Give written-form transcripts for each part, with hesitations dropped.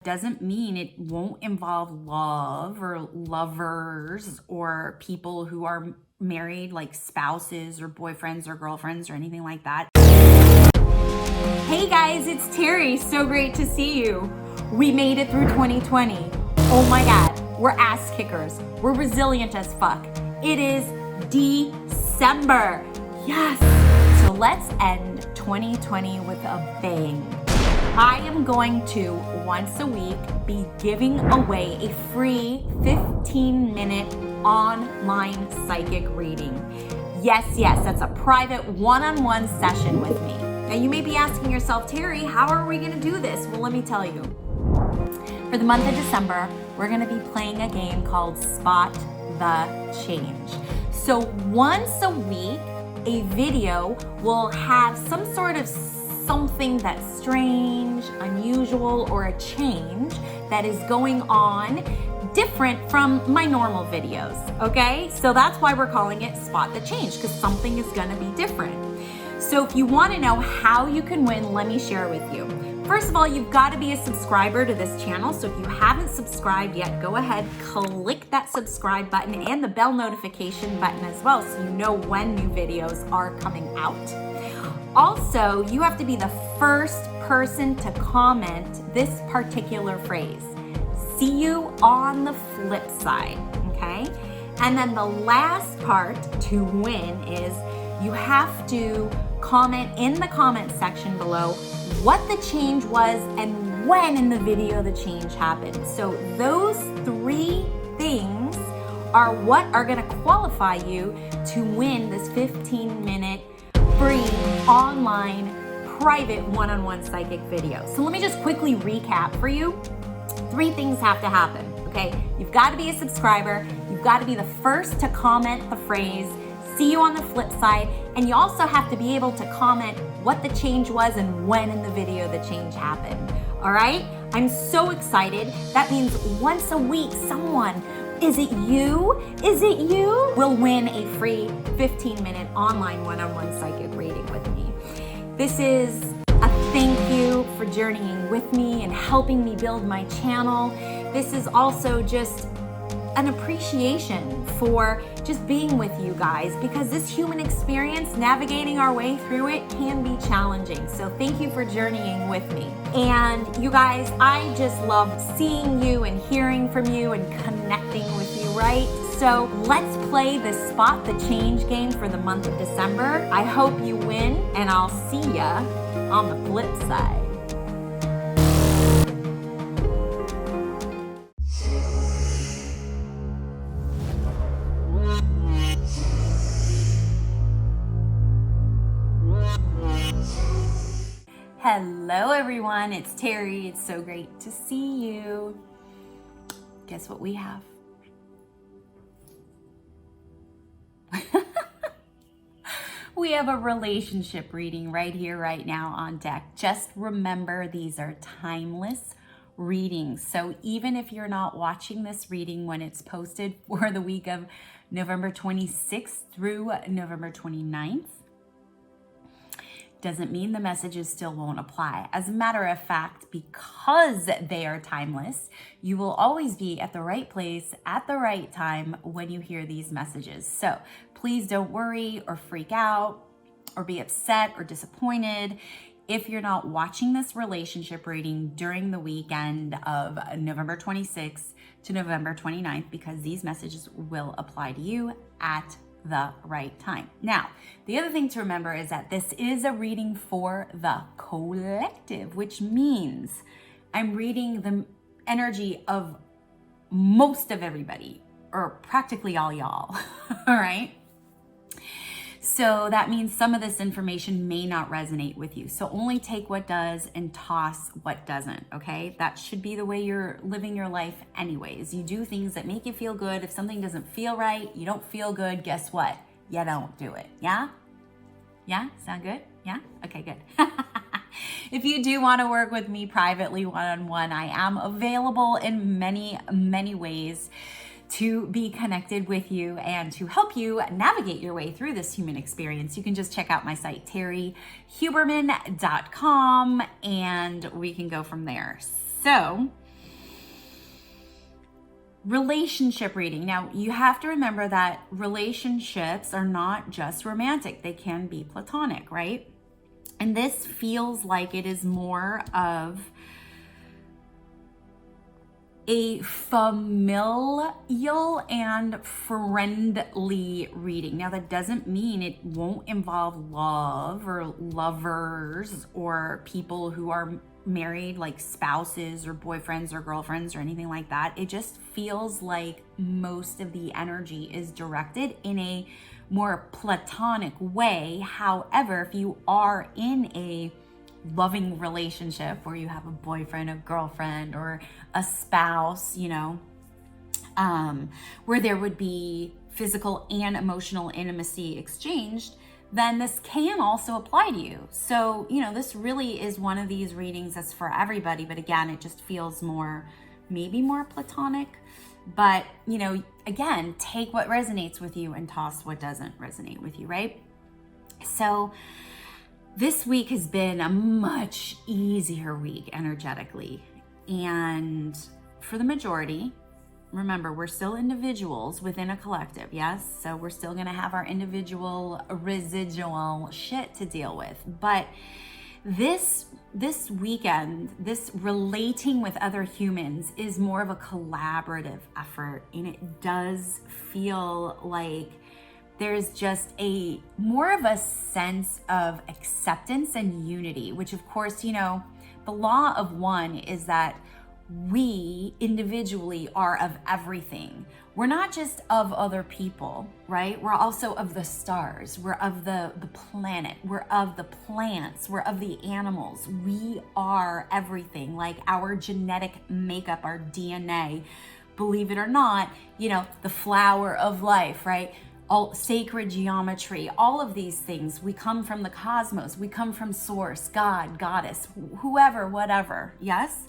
doesn't mean it won't involve love or lovers or people who are married, like spouses or boyfriends or girlfriends or anything like that. Hey guys, it's Terry. So great to see you. We made it through 2020. Oh my God, we're ass kickers. We're resilient as fuck. It is December. Yes. So let's end 2020 with a bang. I am going to, once a week, be giving away a free 15-minute online psychic reading. Yes, that's a private one-on-one session with me. Now you may be asking yourself, Terry, how are we gonna do this? Well, let me tell you. For the month of December, we're gonna be playing a game called Spot the Change. So once a week, a video will have some sort of something that's strange, unusual, or a change that is going on different from my normal videos, okay? So that's why we're calling it Spot the Change, because something is gonna be different. So if you wanna know how you can win, let me share with you. First of all, you've gotta be a subscriber to this channel, so if you haven't subscribed yet, go ahead, click that subscribe button and the bell notification button as well, so you know when new videos are coming out. Also, you have to be the first person to comment this particular phrase. See you on the flip side, okay? And then the last part to win is you have to comment in the comment section below what the change was and when in the video the change happened. So those three things are what are gonna qualify you to win this 15-minute free online private one-on-one psychic video. So let me just quickly recap for you. Three things have to happen, okay? You've got to be a subscriber, you've got to be the first to comment the phrase, see you on the flip side, and you also have to be able to comment what the change was and when in the video the change happened. All right? I'm so excited. That means once a week someone, is it you, will win a free 15-minute online one-on-one psychic reading with me. This is a thank you for journeying with me and helping me build my channel. This is also just an appreciation for just being with you guys, because this human experience, navigating our way through it, can be challenging. So thank you for journeying with me. And you guys, I just love seeing you and hearing from you and connecting with you, right? So let's play the Spot the Change game for the month of December. I hope you win, and I'll see ya on the flip side. Hello everyone, it's Terry. It's so great to see you. Guess what we have? We have a relationship reading right here, right now on deck. Just remember, these are timeless readings. So even if you're not watching this reading when it's posted for the week of November 26th through November 29th, doesn't mean the messages still won't apply. As a matter of fact, because they are timeless, you will always be at the right place at the right time when you hear these messages. So please don't worry or freak out or be upset or disappointed if you're not watching this relationship reading during the weekend of November 26th to November 29th, because these messages will apply to you at the right time. Now, the other thing to remember is that this is a reading for the collective, which means I'm reading the energy of most of everybody, or practically all y'all, all right? So that means some of this information may not resonate with you. So only take what does and toss what doesn't, okay? That should be the way you're living your life anyways. You do things that make you feel good. If something doesn't feel right, you don't feel good, guess what? You don't do it, yeah? Yeah, sound good? Yeah? Okay, good. If you do want to work with me privately, one-on-one, I am available in many ways to be connected with you and to help you navigate your way through this human experience. You can just check out my site, terryhuberman.com, and we can go from there. So relationship reading. Now, you have to remember that relationships are not just romantic, they can be platonic, right? And this feels like it is more of a familial and friendly reading. Now, that doesn't mean it won't involve love or lovers or people who are married, like spouses or boyfriends or girlfriends or anything like that. It just feels like most of the energy is directed in a more platonic way. However, if you are in a loving relationship where you have a boyfriend, a girlfriend, or a spouse, where there would be physical and emotional intimacy exchanged, then this can also apply to you. So, this really is one of these readings that's for everybody, but again, it just feels maybe more platonic. But, again, take what resonates with you and toss what doesn't resonate with you, right? So, this week has been a much easier week energetically. And for the majority, remember, we're still individuals within a collective, yes? So we're still going to have our individual residual shit to deal with. But this weekend, this relating with other humans is more of a collaborative effort. And it does feel like there's just more of a sense of acceptance and unity, which of course, the law of one is that we individually are of everything. We're not just of other people, right? We're also of the stars. We're of the planet. We're of the plants. We're of the animals. We are everything, like our genetic makeup, our DNA, believe it or not, the flower of life, right? All sacred geometry, all of these things. We come from the cosmos. We come from source, God, goddess, whoever, whatever. Yes?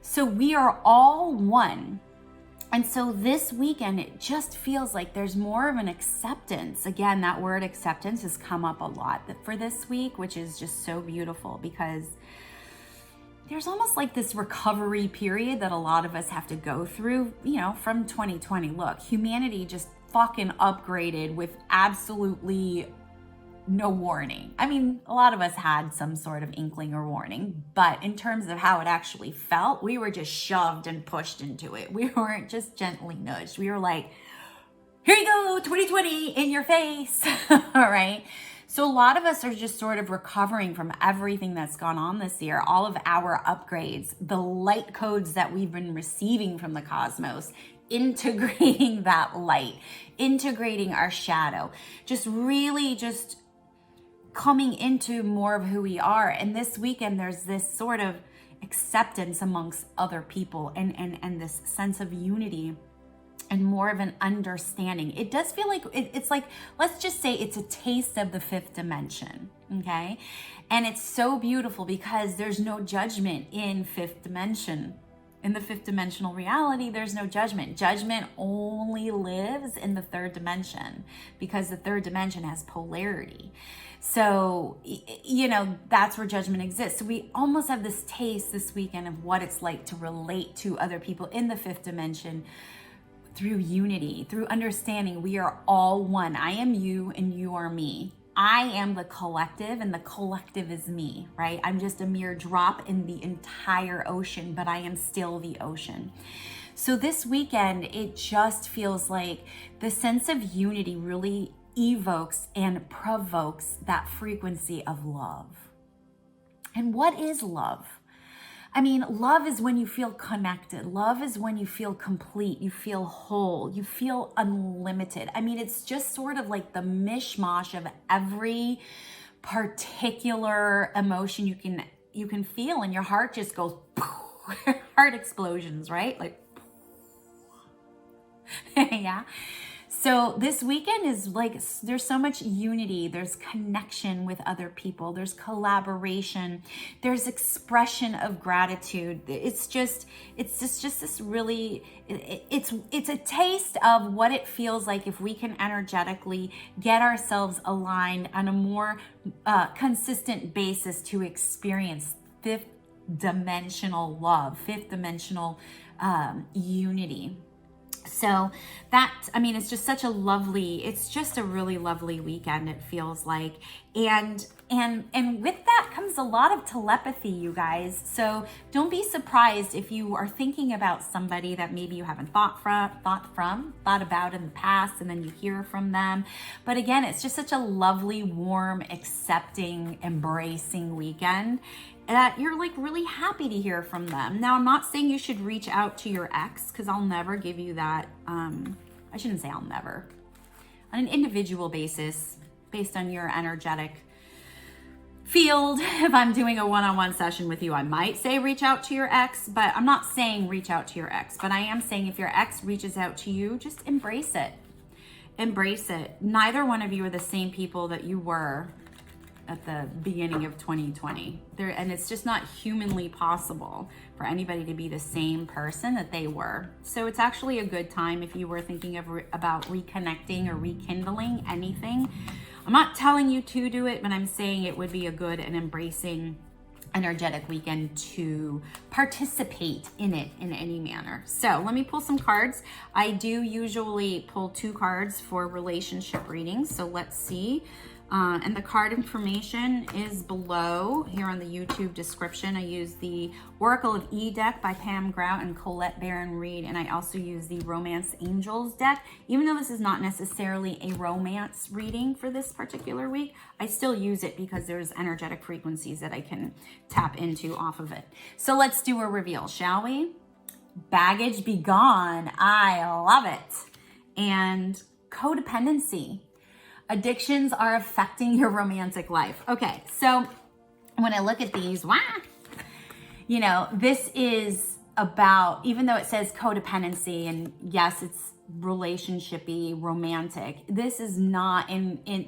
So we are all one. And so this weekend, it just feels like there's more of an acceptance. Again, that word acceptance has come up a lot for this week, which is just so beautiful because there's almost like this recovery period that a lot of us have to go through, from 2020. Look, humanity just fucking upgraded with absolutely no warning. I mean, a lot of us had some sort of inkling or warning, but in terms of how it actually felt, we were just shoved and pushed into it. We weren't just gently nudged. We were like, here you go, 2020 in your face. All right. So a lot of us are just sort of recovering from everything that's gone on this year, all of our upgrades, the light codes that we've been receiving from the cosmos, integrating that light, integrating our shadow, just really just coming into more of who we are. And this weekend, there's this sort of acceptance amongst other people and this sense of unity and more of an understanding. It does feel like it's like, let's just say it's a taste of the fifth dimension, okay? And it's so beautiful because there's no judgment in fifth dimension. In the fifth dimensional reality, there's no judgment. Judgment only lives in the third dimension because the third dimension has polarity. So, that's where judgment exists. So we almost have this taste this weekend of what it's like to relate to other people in the fifth dimension through unity, through understanding we are all one. I am you and you are me. I am the collective and the collective is me, right? I'm just a mere drop in the entire ocean, but I am still the ocean. So this weekend, it just feels like the sense of unity really evokes and provokes that frequency of love. And what is love? I mean, love is when you feel connected. Love is when you feel complete, you feel whole, you feel unlimited. I mean, it's just sort of like the mishmash of every particular emotion you can feel, and your heart just goes, heart explosions, right? Like, yeah. So this weekend is like, there's so much unity, there's connection with other people, there's collaboration, there's expression of gratitude. It's just this really, it's a taste of what it feels like if we can energetically get ourselves aligned on a more consistent basis to experience fifth dimensional love, fifth dimensional unity. So that, I mean, it's just such a lovely, it's just a really lovely weekend, it feels like. And with that comes a lot of telepathy, you guys. So don't be surprised if you are thinking about somebody that maybe you haven't thought about in the past, and then you hear from them. But again, it's just such a lovely, warm, accepting, embracing weekend that you're like really happy to hear from them. Now, I'm not saying you should reach out to your ex, because I'll never give you that. I shouldn't say I'll never. On an individual basis, based on your energetic field, if I'm doing a one-on-one session with you, I might say reach out to your ex, but I'm not saying reach out to your ex. But I am saying if your ex reaches out to you, just embrace it. Embrace it. Neither one of you are the same people that you were at the beginning of 2020. And it's just not humanly possible for anybody to be the same person that they were. So it's actually a good time if you were thinking about reconnecting or rekindling anything. I'm not telling you to do it, but I'm saying it would be a good and embracing energetic weekend to participate in it in any manner. So let me pull some cards. I do usually pull 2 cards for relationship readings. So let's see. And the card information is below here on the YouTube description. I use the Oracle of E deck by Pam Grout and Colette Baron Reed, and I also use the Romance Angels deck. Even though this is not necessarily a romance reading for this particular week, I still use it because there's energetic frequencies that I can tap into off of it. So let's do a reveal, shall we? Baggage be gone. I love it. And codependency. Addictions are affecting your romantic life. Okay, so when I look at these, you know, this is about, even though it says codependency, and yes, it's relationshipy, romantic, this is not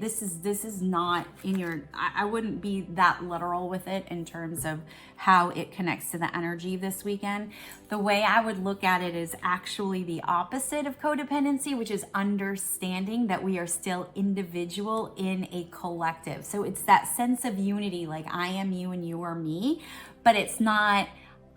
this is not in your, I wouldn't be that literal with it in terms of how it connects to the energy this weekend. The way I would look at it is actually the opposite of codependency, which is understanding that we are still individual in a collective. So it's that sense of unity, like I am you and you are me, but it's not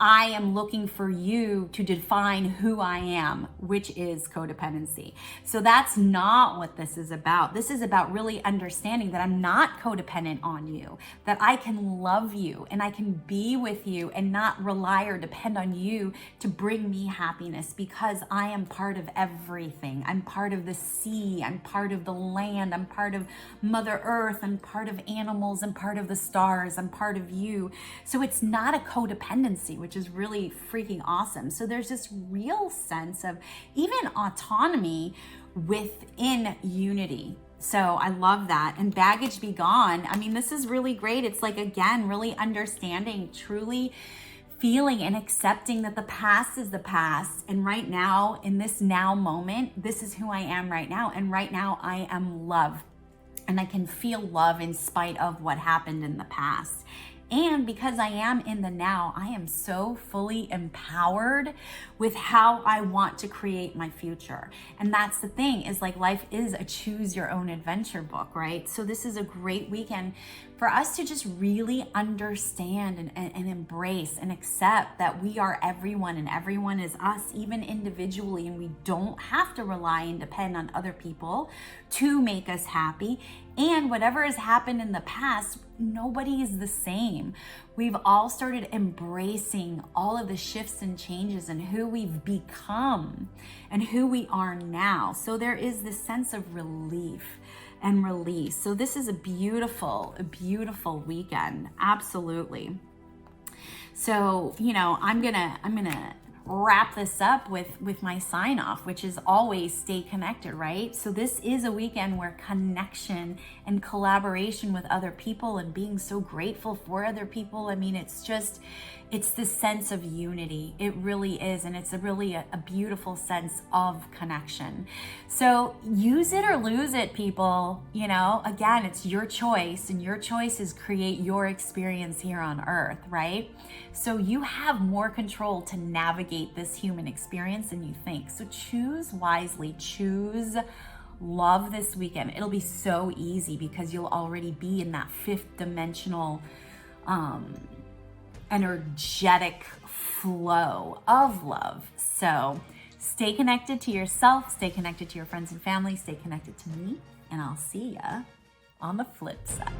I am looking for you to define who I am, which is codependency. So that's not what this is about. This is about really understanding that I'm not codependent on you, that I can love you and I can be with you and not rely or depend on you to bring me happiness, because I am part of everything. I'm part of the sea, I'm part of the land, I'm part of Mother Earth, I'm part of animals, I'm part of the stars, I'm part of you. So it's not a codependency, which is really freaking awesome. So there's this real sense of even autonomy within unity. So I love that. And baggage be gone. I mean, this is really great. It's like, again, really understanding, truly feeling and accepting that the past is the past. And right now, in this now moment, this is who I am right now. And right now I am love. And I can feel love in spite of what happened in the past. And because I am in the now, I am so fully empowered with how I want to create my future. And that's the thing, is like life is a choose your own adventure book, right? So this is a great weekend for us to just really understand and embrace and accept that we are everyone and everyone is us, even individually. And we don't have to rely and depend on other people to make us happy. And whatever has happened in the past, nobody is the same. We've all started embracing all of the shifts and changes and who we've become and who we are now. So there is this sense of relief and release. So this is a beautiful weekend. Absolutely. So, you know, I'm gonna wrap this up with my sign off, which is always stay connected, right? So this is a weekend where connection and collaboration with other people and being so grateful for other people. I mean, it's this sense of unity. It really is. And it's a beautiful sense of connection. So use it or lose it, people. You know, again, it's your choice, and your choice is create your experience here on earth, right? So you have more control to navigate this human experience than you think. So choose wisely, choose love this weekend. It'll be so easy because you'll already be in that 5th dimensional, energetic flow of love. So Stay connected to yourself, stay connected to your friends and family, stay connected to me, and I'll see ya on the flip side.